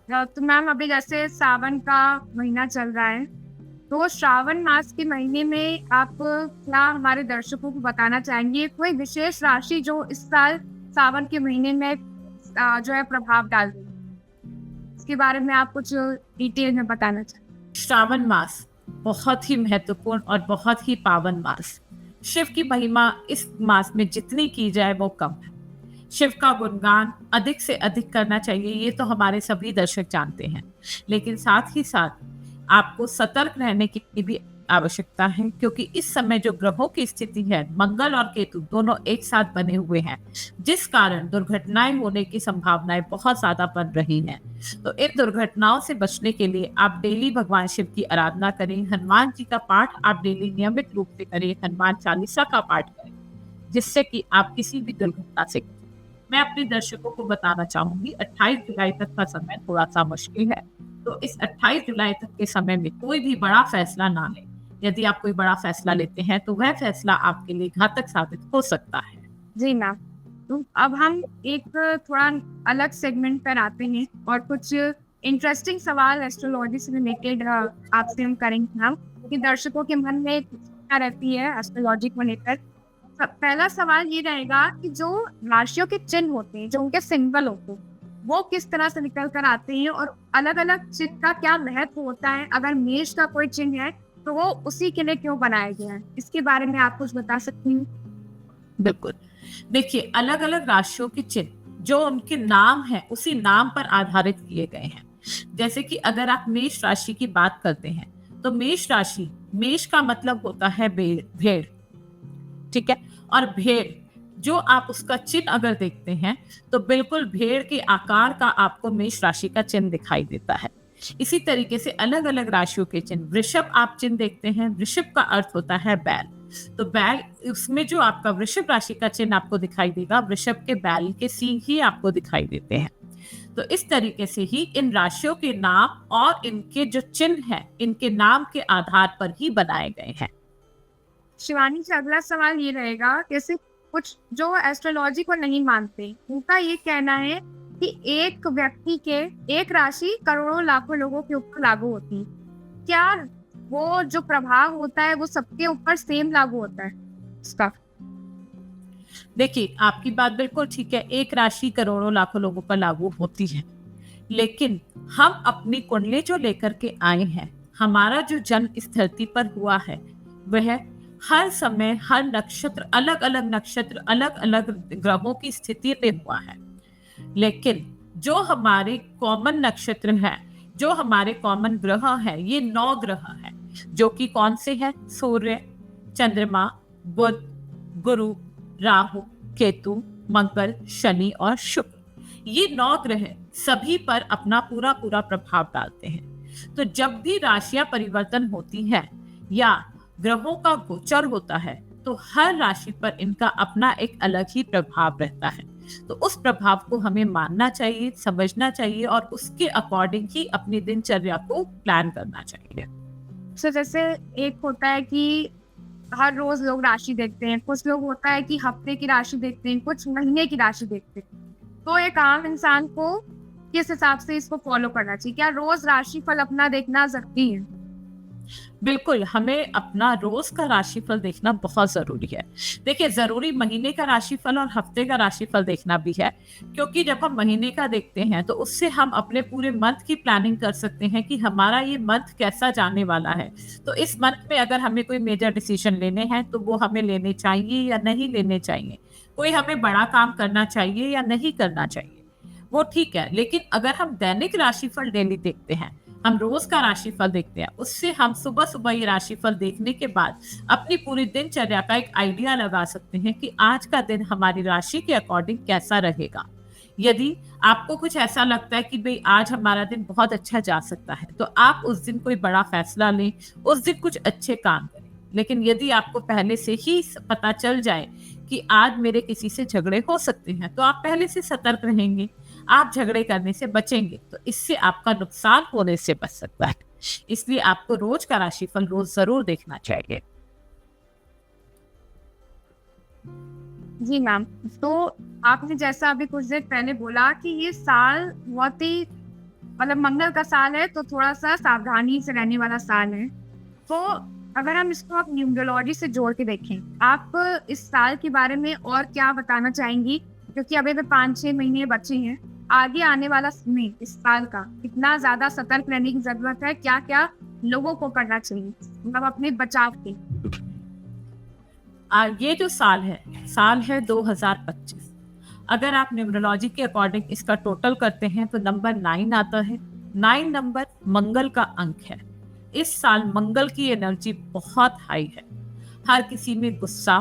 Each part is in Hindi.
तो मैम अभी जैसे सावन का महीना चल रहा है, तो श्रावण मास के महीने में आप क्या हमारे दर्शकों को बताना चाहेंगे कोई विशेष राशि जो इस साल सावन के महीने में जो है प्रभाव डाल रही है? इसके बारे में आप कुछ डिटेल में बताना चाहें? श्रावण मास बहुत ही महत्वपूर्ण और बहुत ही पावन मास। शिव की महिमा इस मास में जितनी की जाए वो कम है। शिव का गुणगान अधिक से अधिक करना चाहिए, ये तो हमारे सभी दर्शक जानते हैं, लेकिन साथ ही साथ आपको सतर्क रहने की भी आवश्यकता है, क्योंकि इस समय जो ग्रहों की स्थिति है, मंगल और केतु दोनों एक साथ बने हुए हैं, जिस कारण दुर्घटनाएं होने की संभावनाएं बहुत ज्यादा बन रही हैं। तो इन दुर्घटनाओं से बचने के लिए आप डेली भगवान शिव की आराधना करें, हनुमान जी का पाठ आप डेली नियमित रूप से करें, हनुमान चालीसा का पाठ करें, जिससे कि आप किसी भी दुर्घटना से। मैं अपने दर्शकों को बताना चाहूंगी 28 जुलाई तक का समय थोड़ा सा मुश्किल है, तो इस 28 जुलाई तक के समय में कोई भी बड़ा फैसला ना लें। यदि आप कोई बड़ा फैसला लेते हैं तो वह फैसला आपके लिए घातक साबित हो सकता है। जी मैम, तो अब हम एक थोड़ा अलग सेगमेंट पर आते हैं और कुछ इंटरेस्टिंग सवाल एस्ट्रोलॉजी से रिलेटेड आपसे हम करेंगे हम, क्योंकि दर्शकों के मन में एक उत्सुकता रहती है एस्ट्रोलॉजी को लेकर। पहला सवाल ये रहेगा कि जो राशियों के चिन्ह होते हैं, जो उनके सिंबल होते हैं, वो किस तरह से निकल कर आते हैं और अलग अलग चिन्ह का क्या महत्व होता है? अगर मेष का कोई चिन्ह है तो वो उसी के लिए क्यों बनाया गया है? इसके बारे में आप कुछ बता सकती हैं? बिल्कुल। देखिए, अलग अलग राशियों के चिन्ह जो उनके नाम है उसी नाम पर आधारित किए गए हैं। जैसे कि अगर आप मेष राशि की बात करते हैं, तो मेष राशि, मेष का मतलब होता है भेड़, ठीक है। और भेड़ जो आप उसका चिन्ह अगर देखते हैं तो बिल्कुल भेड़ के आकार का आपको मेष राशि का चिन्ह दिखाई देता है। इसी तरीके से अलग अलग राशियों के चिन्ह, वृषभ आप चिन्ह देखते हैं, वृषभ का अर्थ होता है बैल, तो बैल, उसमें जो आपका वृषभ राशि का चिन्ह आपको दिखाई देगा, वृषभ के बैल के सींग ही आपको दिखाई देते हैं। तो इस तरीके से ही इन राशियों के नाम और इनके जो चिन्ह है, इनके नाम के आधार पर ही बनाए गए हैं। शिवानी से अगला सवाल ये रहेगा, जैसे कुछ जो एस्ट्रोलॉजी को नहीं मानते, उनका ये कहना है कि एक व्यक्ति के एक राशि करोड़ों लाखों लोगों के ऊपर लागू होती है। क्या वो जो प्रभाव होता है वो सबके ऊपर सेम लागू होता है इसका? देखिए, आपकी बात बिल्कुल ठीक है, एक राशि करोड़ों लाखों लोगों पर लागू होती है, लेकिन हम अपनी कुंडली जो लेकर के आए हैं, हमारा जो जन्म इस धरती पर हुआ है, वह हर समय हर नक्षत्र, अलग अलग नक्षत्र, अलग अलग ग्रहों की स्थिति पे हुआ है। लेकिन जो हमारे कॉमन नक्षत्र है, जो हमारे कॉमन ग्रह है, ये 9 ग्रह है, जो कि कौन से हैं? सूर्य, चंद्रमा, बुध, गुरु, राहु, केतु, मंगल, शनि और शुक्र। ये 9 ग्रह सभी पर अपना पूरा पूरा प्रभाव डालते हैं। तो जब भी राशियां परिवर्तन होती हैं या ग्रहों का गोचर होता है, तो हर राशि पर इनका अपना एक अलग ही प्रभाव रहता है। तो उस प्रभाव को हमें मानना चाहिए, समझना चाहिए और उसके अकॉर्डिंग ही अपनी दिनचर्या को प्लान करना चाहिए। तो जैसे एक होता है कि हर रोज लोग राशि देखते हैं, कुछ लोग होता है कि हफ्ते की राशि देखते हैं, कुछ महीने की राशि देखते हैं। तो एक आम इंसान को किस हिसाब से इसको फॉलो करना चाहिए? क्या रोज राशि फल अपना देखना जरूरी है? बिल्कुल, हमें अपना रोज का राशिफल देखना बहुत जरूरी है। देखिए, जरूरी महीने का राशिफल और हफ्ते का राशिफल देखना भी है, क्योंकि जब हम महीने का देखते हैं तो उससे हम अपने पूरे मंथ की प्लानिंग कर सकते हैं कि हमारा ये मंथ कैसा जाने वाला है। तो इस मंथ में अगर हमें कोई मेजर डिसीजन लेने हैं तो वो हमें लेने चाहिए या नहीं लेने चाहिए, कोई हमें बड़ा काम करना चाहिए या नहीं करना चाहिए, वो ठीक है। लेकिन अगर हम दैनिक राशिफल डेली देखते हैं, हम रोज का राशिफल देखते हैं, उससे हम सुबह सुबह ये राशिफल देखने के बाद अपनी पूरी दिनचर्या का एक आइडिया लगा सकते हैं कि आज का दिन हमारी राशि के अकॉर्डिंग कैसा रहेगा। यदि आपको कुछ ऐसा लगता है कि भाई आज हमारा दिन बहुत अच्छा जा सकता है, तो आप उस दिन कोई बड़ा फैसला लें, उस दिन कुछ अच्छे काम करें। लेकिन यदि आपको पहले से ही पता चल जाए कि आज मेरे किसी से झगड़े हो सकते हैं, तो आप पहले से सतर्क रहेंगे, आप झगड़े करने से बचेंगे, तो इससे आपका नुकसान होने से बच सकता है। इसलिए आपको रोज का राशिफल रोज जरूर देखना चाहिए। जी मैम, तो आपने जैसा अभी कुछ देर पहले बोला कि ये साल बहुत ही मतलब मंगल का साल है तो थोड़ा सा सावधानी से रहने वाला साल है। तो अगर हम इसको आप न्यूमरोलॉजी से जोड़ के देखें, आप इस साल के बारे में और क्या बताना चाहेंगी? क्योंकि अभी तो 5-6 महीने बचे हैं। आगे आने वाला समय इस साल का कितना ज़्यादा सतर्क रहने की ज़रूरत है? क्या-क्या लोगों को करना चाहिए? मतलब अपने बचाव के। ये जो साल है 2025। अगर आप न्यूमरोलॉजी के अकॉर्डिंग इसका टोटल करते हैं तो नंबर 9 आता है। 9 नंबर मंगल का अंक है। इस साल मंगल की एनर्जी बहुत हाई है। हर किसी में गुस्सा,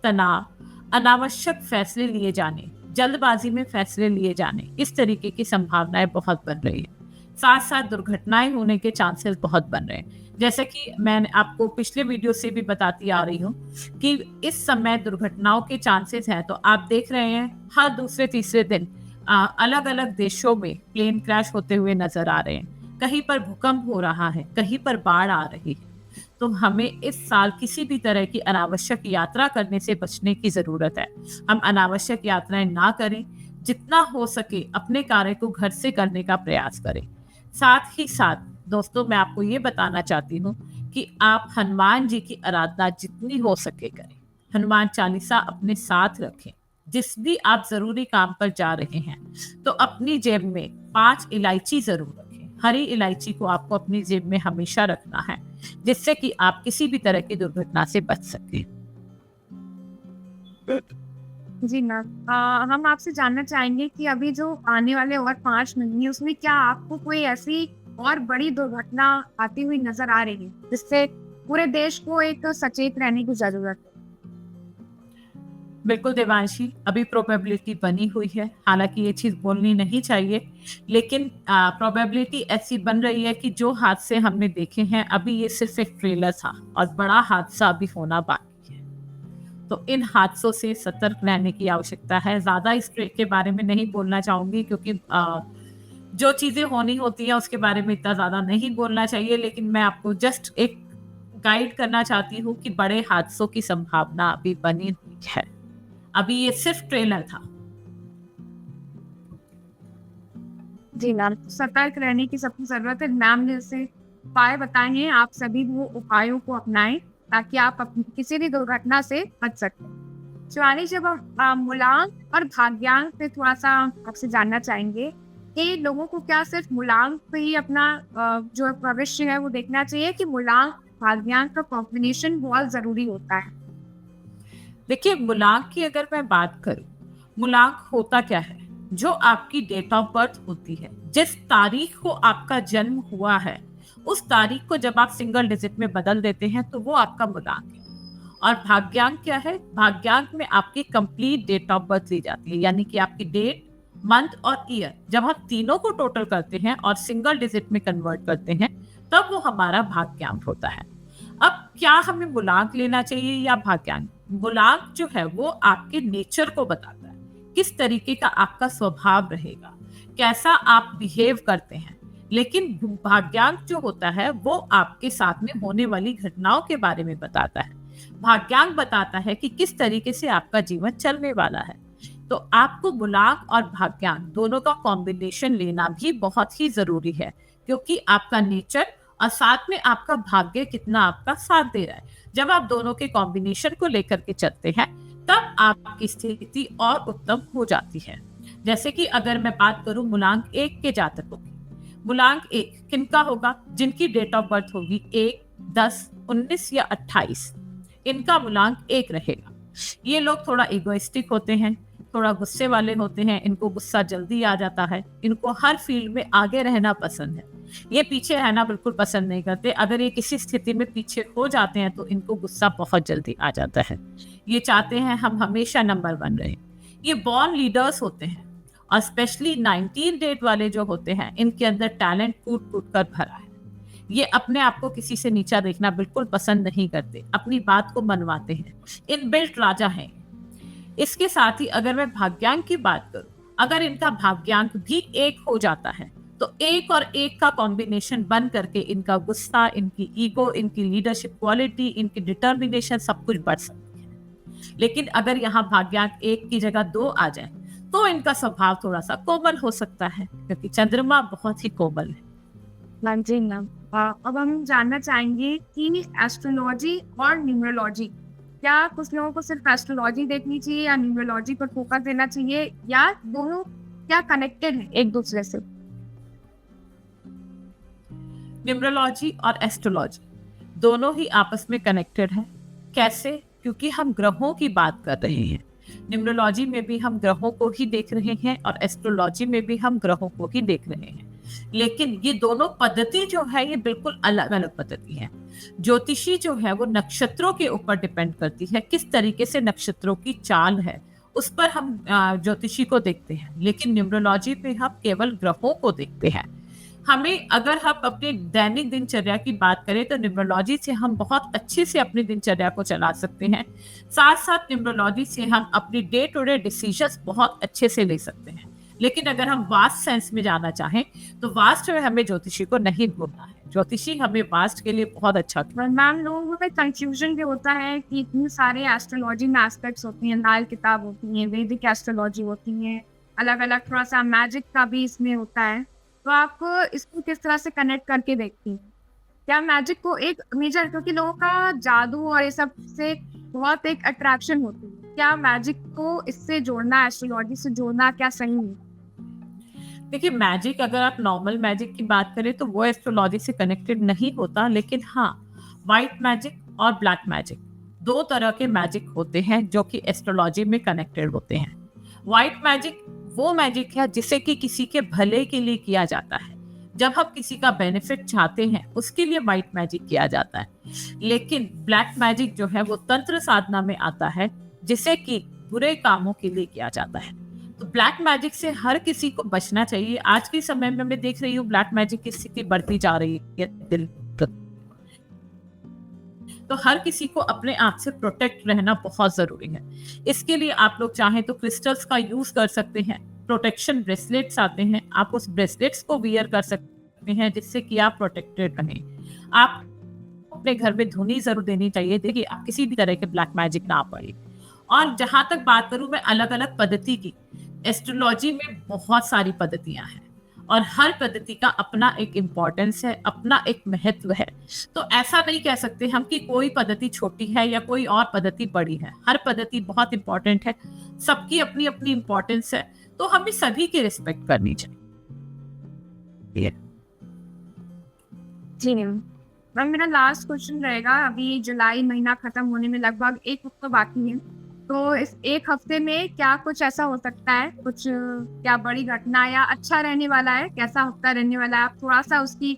तनाव, अनावश्यक फैसले लिए जाने, जल्दबाजी में फैसले लिए जाने, इस तरीके की संभावनाएं बहुत बन रही है। साथ साथ दुर्घटनाएं होने के चांसेस बहुत बन रहे हैं। जैसे कि मैंने आपको पिछले वीडियो से भी बताती आ रही हूँ कि इस समय दुर्घटनाओं के चांसेस हैं। तो आप देख रहे हैं हर दूसरे तीसरे दिन अलग अलग देशों में प्लेन क्रैश होते हुए नजर आ रहे हैं। कहीं पर भूकंप हो रहा है, कहीं पर बाढ़ आ रही है। तो हमें इस साल किसी भी तरह की अनावश्यक यात्रा करने से बचने की जरूरत है। हम अनावश्यक यात्राएं ना करें, जितना हो सके अपने कार्य को घर से करने का प्रयास करें। साथ ही साथ दोस्तों, मैं आपको ये बताना चाहती हूँ कि आप हनुमान जी की आराधना जितनी हो सके करें। हनुमान चालीसा अपने साथ रखें। जिस भी आप जरूरी काम पर जा रहे हैं तो अपनी जेब में 5 इलायची जरूर रखें। हरी इलायची को आपको अपनी जेब में हमेशा रखना है, जिससे कि आप किसी भी तरह की दुर्घटना से बच सकें। जी मैम, हम आपसे जानना चाहेंगे कि अभी जो आने वाले और 5 महीने उसमें क्या आपको कोई ऐसी और बड़ी दुर्घटना आती हुई नजर आ रही है, जिससे पूरे देश को एक सचेत रहने की जरूरत है? बिल्कुल देवांशी, अभी प्रोबेबिलिटी बनी हुई है। हालांकि ये चीज़ बोलनी नहीं चाहिए, लेकिन प्रोबेबिलिटी ऐसी बन रही है कि जो हादसे हमने देखे हैं अभी ये सिर्फ एक ट्रेलर था और बड़ा हादसा अभी होना बाकी है। तो इन हादसों से सतर्क रहने की आवश्यकता है। ज़्यादा इस के बारे में नहीं बोलना चाहूँगी, क्योंकि जो चीज़ें होनी होती हैं उसके बारे में इतना ज़्यादा नहीं बोलना चाहिए। लेकिन मैं आपको जस्ट एक गाइड करना चाहती हूँ कि बड़े हादसों की संभावना अभी बनी हुई है। अभी ये सिर्फ ट्रेलर था। जी मैम, सतर्क रहने की सबको जरूरत है। मैम ने जैसे उपाय बताए हैं, आप सभी वो उपायों को अपनाएं ताकि आप किसी भी दुर्घटना से बच सकें। शिवानी, जब हम मूलांक और भाग्यांक पे थोड़ा सा आपसे जानना चाहेंगे कि लोगों को क्या सिर्फ मूलांक पे ही अपना जो भविष्य है वो देखना चाहिए, कि मूलांक भाग्यांक का कॉम्बिनेशन बहुत जरूरी होता है? देखिए, मूलांक की अगर मैं बात करूं, मूलांक होता क्या है? जो आपकी डेट ऑफ बर्थ होती है, जिस तारीख को आपका जन्म हुआ है, उस तारीख को जब आप सिंगल डिजिट में बदल देते हैं तो वो आपका मूलांक है। और भाग्यांक क्या है? भाग्यांक में आपकी कंप्लीट डेट ऑफ बर्थ ली जाती है, यानी कि आपकी डेट, मंथ और ईयर जब हम तीनों को टोटल करते हैं और सिंगल डिजिट में कन्वर्ट करते हैं, तब वो हमारा भाग्यांक होता है। अब क्या हमें मूलांक लेना चाहिए या भाग्यांक? मूलांक जो है वो आपके नेचर को बताता है, किस तरीके का आपका स्वभाव रहेगा, कैसा आप बिहेव करते हैं। लेकिन भाग्यांक जो होता है वो आपके साथ में होने वाली घटनाओं के बारे में बताता है। भाग्यांक बताता है कि किस तरीके से आपका जीवन चलने वाला है। तो आपको मूलांक और भाग्यांक दोनों का कॉम्बिनेशन लेना भी बहुत ही जरूरी है, क्योंकि आपका नेचर और साथ में आपका भाग्य कितना आपका साथ दे रहा है। जब आप दोनों के कॉम्बिनेशन को लेकर के चलते हैं तब आपकी स्थिति और उत्तम हो जाती है। जैसे कि अगर मैं बात करूं मूलांक 1 के जातकों की, मूलांक 1 किनका होगा? जिनकी डेट ऑफ बर्थ होगी 1, 10, 19 या 28, इनका मूलांक 1 रहेगा। ये लोग थोड़ा इगोइस्टिक होते हैं, थोड़ा गुस्से वाले होते हैं, इनको गुस्सा जल्दी आ जाता है, इनको हर फील्ड में आगे रहना पसंद है। ये पीछे रहना बिल्कुल पसंद नहीं करते। अगर ये किसी स्थिति में पीछे हो जाते हैं तो इनको गुस्सा बहुत जल्दी आ जाता है। ये चाहते हैं हम हमेशा नंबर 1 रहें। ये बॉर्न लीडर्स होते हैं और स्पेशली 19 डेट वाले जो होते हैं, इनके अंदर टैलेंट कूट कूट कर भरा है। ये अपने आप को किसी से नीचा देखना बिल्कुल पसंद नहीं करते, अपनी बात को मनवाते हैं, इनबिल्ट राजा हैं। इसके साथ ही अगर मैं भाग्यांक की बात करूं, अगर इनका भाग्यांक भी 1 हो जाता है तो 1 और 1 का कॉम्बिनेशन बन करके इनका गुस्सा, इनकी ईगो, इनकी लीडरशिप क्वालिटी, इनकी डिटर्मिनेशन सब कुछ बढ़ सकती है। लेकिन अगर यहाँ भाग्यांक 1 की जगह 2 आ जाए तो इनका स्वभाव थोड़ा सा कोमल हो सकता है, क्योंकि चंद्रमा बहुत ही कोमल है। हाँ जी मैम। अब हम जानना चाहेंगे कि एस्ट्रोलॉजी और न्यूमरोलॉजी, क्या कुछ लोगों को सिर्फ एस्ट्रोलॉजी देखनी चाहिए या न्यूमरोलॉजी पर फोकस देना चाहिए, या दोनों क्या कनेक्टेड है एक दूसरे से? न्यूमरोलॉजी और एस्ट्रोलॉजी दोनों ही आपस में कनेक्टेड है। कैसे? क्योंकि हम ग्रहों की बात कर रहे हैं। न्यूमरोलॉजी में भी हम ग्रहों को ही देख रहे हैं और एस्ट्रोलॉजी में भी हम ग्रहों को ही देख रहे हैं, लेकिन ये दोनों पद्धति जो है ये बिल्कुल अलग अलग पद्धति है। ज्योतिषी जो है वो नक्षत्रों के ऊपर डिपेंड करती है, किस तरीके से नक्षत्रों की चाल है उस पर हम ज्योतिषी को देखते हैं, लेकिन न्यूमरोलॉजी पे हम केवल ग्रहों को देखते हैं। हमें अगर हम अपने दैनिक दिनचर्या की बात करें तो न्यूमरोलॉजी से हम बहुत अच्छे से अपनी दिनचर्या को चला सकते हैं। साथ साथ न्यूमरोलॉजी से हम अपनी डे टू डे डिसीजंस बहुत अच्छे से ले सकते हैं। लेकिन अगर हम वास्ट सेंस में जाना चाहें तो वास्ट में हमें ज्योतिषी को नहीं भूलना है। ज्योतिषी हमें वास्ट के लिए बहुत अच्छा। मैम, लोगों में कंफ्यूजन भी होता है कि इतने सारे एस्ट्रोलॉजी में एस्पेक्ट्स होती हैं, लाल किताब होती है, वैदिक एस्ट्रोलॉजी होती है, अलग अलग थोड़ा सा मैजिक का भी इसमें होता है, तो आप इसको किस तरह से कनेक्ट करके देखती हैं? क्या मैजिक को एक मेजर, क्योंकि लोगों का जादू और ये सब से बहुत एक अट्रैक्शन होती है, क्या मैजिक को इससे जोड़ना, एस्ट्रोलॉजी से जोड़ना क्या सही है? देखिए, मैजिक अगर आप नॉर्मल मैजिक की बात करें तो वो एस्ट्रोलॉजी से कनेक्टेड नहीं होता, लेकिन हाँ, व्हाइट मैजिक और ब्लैक मैजिक दो तरह के मैजिक होते हैं जो कि एस्ट्रोलॉजी में कनेक्टेड होते हैं। व्हाइट मैजिक वो मैजिक है जिसे कि किसी के भले के लिए किया जाता है। जब हम किसी का बेनिफिट चाहते हैं उसके लिए व्हाइट मैजिक किया जाता है। लेकिन ब्लैक मैजिक जो है वो तंत्र साधना में आता है, जिसे कि बुरे कामों के लिए किया जाता है। तो ब्लैक मैजिक से हर किसी को बचना चाहिए। आज के समय में मैं देख रही हूँ ब्लैक मैजिक की स्थिति बढ़ती जा रही है दिल, तो हर किसी को अपने आप से प्रोटेक्ट रहना बहुत जरूरी है। इसके लिए आप लोग चाहें तो क्रिस्टल्स का यूज कर सकते हैं। प्रोटेक्शन ब्रेसलेट्स आते हैं, आप उस ब्रेसलेट्स को वियर कर सकते हैं जिससे कि आप प्रोटेक्टेड रहें। आप अपने घर में धुनी जरूर देनी चाहिए, देखिए आप किसी भी तरह के ब्लैक मैजिक ना पड़े। और जहां तक बात करूं मैं अलग अलग पद्धति की, एस्ट्रोलॉजी में बहुत सारी पद्धतियां हैं और हर पद्धति का अपना एक इम्पोर्टेंस है, अपना एक महत्व है। तो ऐसा नहीं कह सकते हम कि कोई पद्धति छोटी है या कोई और पद्धति बड़ी है। हर पद्धति बहुत इंपॉर्टेंट है, सबकी अपनी अपनी इम्पोर्टेंस है, तो हमें सभी की रिस्पेक्ट करनी चाहिए। जी मैम, मेरा लास्ट क्वेश्चन रहेगा। अभी जुलाई महीना खत्म होने में लगभग एक हफ्ता बाकी है, तो इस एक हफ्ते में क्या कुछ ऐसा हो सकता है, कुछ क्या बड़ी घटना या अच्छा रहने वाला है, कैसा हफ्ता रहने वाला है, आप थोड़ा सा उसकी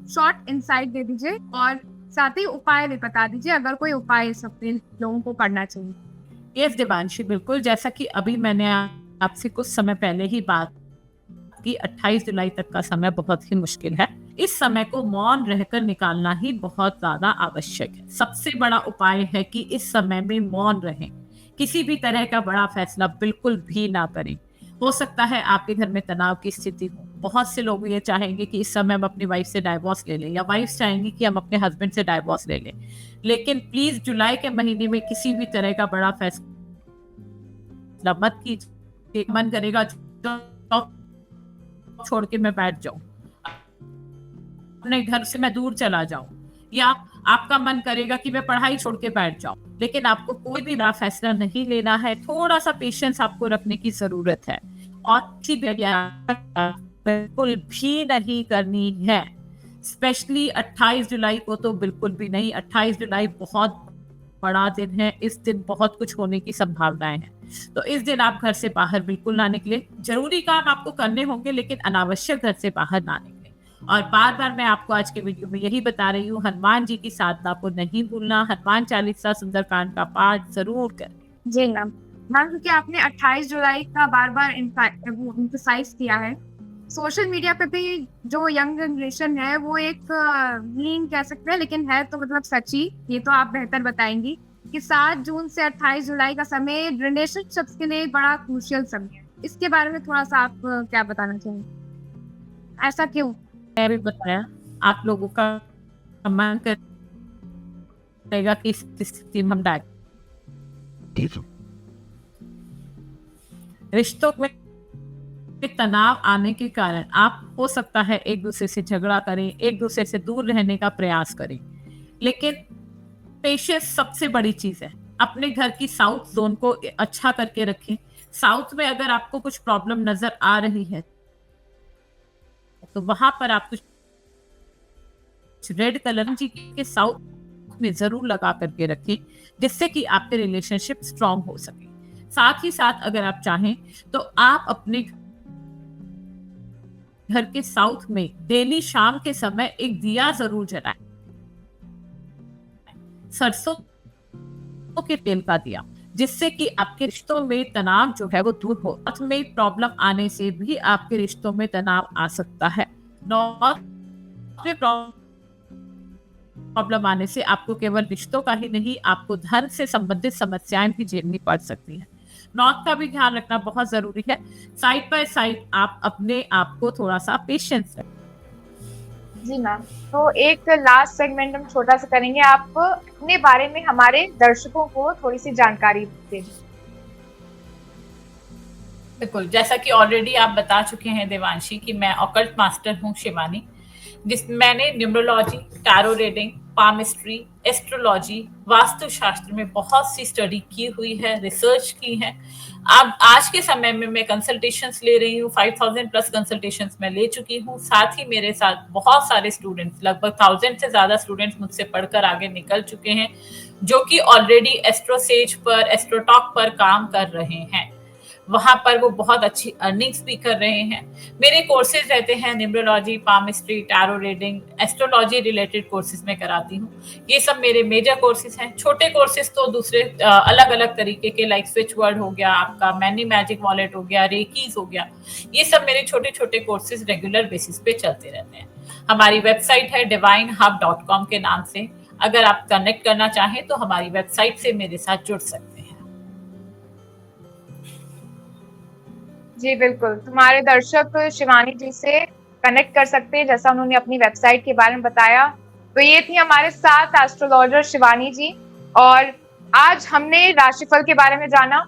शॉर्ट इंसाइट दे दीजिए और साथ ही उपाय भी बता दीजिए, अगर कोई उपाय इस हफ्ते लोगों को करना चाहिए। यस देवांशी, बिल्कुल। जैसा कि अभी मैंने आपसे कुछ समय पहले ही बात की, 28 जुलाई तक का समय बहुत ही मुश्किल है। इस समय को मौन रहकर निकालना ही बहुत ज्यादा आवश्यक है। सबसे बड़ा उपाय है कि इस समय में मौन रहें, किसी भी तरह का बड़ा फैसला बिल्कुल भी ना करें। हो सकता है आपके घर में तनाव की स्थिति हो। बहुत से लोग ये चाहेंगे कि इस समय हम अपनी वाइफ से डाइवोर्स ले लें, या वाइफ चाहेंगी कि हम अपने हस्बैंड से डाइवोर्स ले लें। लेकिन प्लीज जुलाई के महीने में किसी भी तरह का बड़ा फैसला मत कीजिए। मन करेगा छोड़ के मैं बैठ जाऊं, अपने घर से मैं दूर चला जाऊं, या आपका मन करेगा कि मैं पढ़ाई छोड़ के बैठ जाऊं, लेकिन आपको कोई भी बड़ा फैसला नहीं लेना है। थोड़ा सा पेशेंस आपको रखने की जरूरत है और बिल्कुल भी नहीं करनी है। स्पेशली 28 जुलाई को तो बिल्कुल भी नहीं। 28 जुलाई बहुत बड़ा दिन है, इस दिन बहुत कुछ होने की संभावनाएं हैं, तो इस दिन आप घर से बाहर बिल्कुल ना निकले। जरूरी काम आपको करने होंगे, लेकिन अनावश्यक घर से बाहर ना निकले। और बार बार मैं आपको आज के वीडियो में यही बता रही हूँ, हनुमान जी की साधना को नहीं भूलना, हनुमान चालीसा सुंदरकांड का पाठ जरूर करें। जी मैम, क्योंकि आपने 28 जुलाई का बार बार एम्फसाइज किया है, सोशल मीडिया पे भी जो यंग जनरेशन है वो एक मीम कह सकते हैं, लेकिन है तो मतलब सच्ची, ये तो आप बेहतर बताएंगी कि 7 जून से 28 जुलाई का समय रिलेशनशिप्स के लिए बड़ा क्रूशियल समय है। इसके बारे में थोड़ा सा आप क्या बताना चाहेंगे, ऐसा क्यों? मैं भी बताया, आप लोगों का मन करेगा कि इस स्थिति में हम रिश्तों में तनाव आने के कारण आप हो सकता है एक दूसरे से झगड़ा करें, एक दूसरे से दूर रहने का प्रयास करें, लेकिन पेशेंस सबसे बड़ी चीज है। अपने घर की साउथ जोन को अच्छा करके रखें। साउथ में अगर आपको कुछ प्रॉब्लम नजर आ रही है तो वहां पर आप कुछ रेड कलर जी के साउथ में जरूर लगा करके रखें, जिससे कि आपके रिलेशनशिप स्ट्रांग हो सके। साथ ही साथ अगर आप चाहें तो आप अपने घर के साउथ में डेली शाम के समय एक दिया जरूर जलाएं, सरसों के तेल का दिया, जिससे कि आपके रिश्तों में तनाव जो है वो दूर हो। साथ में प्रॉब्लम आने से भी आपके रिश्तों में तनाव आ सकता है। नॉर्थ में प्रॉब्लम आने से आपको केवल रिश्तों का ही नहीं, आपको धन से संबंधित समस्याएं भी झेलनी पड़ सकती हैं। नॉर्थ का भी ध्यान रखना बहुत जरूरी है। साइड बाय साइड आप अपने आप को थोड़ा सा पेशेंस रखें। जी मैम, तो एक लास्ट सेगमेंट हम छोटा सा करेंगे, आप अपने बारे में हमारे दर्शकों को थोड़ी सी जानकारी दे दीजिए। बिल्कुल, जैसा कि ऑलरेडी आप बता चुके हैं देवांशी कि मैं ऑकल्ट मास्टर हूँ शिवानी, मैंने numerology, tarot reading, palmistry, astrology, vastushastra में बहुत सी स्टडी की हुई है, रिसर्च की है। अब आज के समय में मैं कंसल्टेशंस ले रही हूँ, 5000 प्लस कंसल्टेशंस मैं ले चुकी हूँ। साथ ही मेरे साथ बहुत सारे स्टूडेंट्स, लगभग 1000 से ज्यादा स्टूडेंट्स मुझसे पढ़कर आगे निकल चुके हैं, जो कि ऑलरेडी एस्ट्रोसेज पर, एस्ट्रोटॉक पर काम कर रहे हैं। वहां पर वो बहुत अच्छी अर्निंग्स भी कर रहे हैं। मेरे कोर्सेज रहते हैं numerology, palmistry, tarot reading, astrology related courses में कराती हूँ। ये सब मेरे मेजर कोर्सेज हैं। छोटे कोर्सेज तो दूसरे अलग अलग तरीके के, लाइक स्विच वर्ड हो गया, आपका मैनी मैजिक वॉलेट हो गया, रेकीज हो गया, ये सब मेरे छोटे छोटे कोर्सेज रेगुलर बेसिस पे चलते रहते हैं। हमारी वेबसाइट है divinehub.com के नाम से। अगर आप कनेक्ट करना चाहें तो हमारी वेबसाइट से मेरे साथ जुड़ सकते हैं। जी बिल्कुल, तुम्हारे दर्शक शिवानी जी से कनेक्ट कर सकते हैं, जैसा उन्होंने अपनी वेबसाइट के बारे में बताया। तो ये थी हमारे साथ एस्ट्रोलॉजर शिवानी जी, और आज हमने राशिफल के बारे में जाना,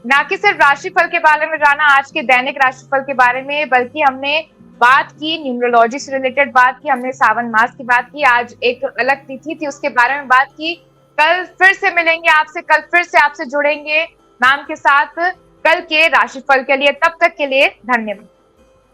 ना कि सिर्फ राशिफल के बारे में जाना, आज के दैनिक राशिफल के बारे में, बल्कि हमने बात की न्यूमरोलॉजी से रिलेटेड, बात की हमने सावन मास की बात की, आज एक अलग तिथि थी उसके बारे में बात की। कल फिर से मिलेंगे आपसे, कल फिर से आपसे जुड़ेंगे मैम के साथ कल के राशिफल के लिए। तब तक के लिए धन्यवाद।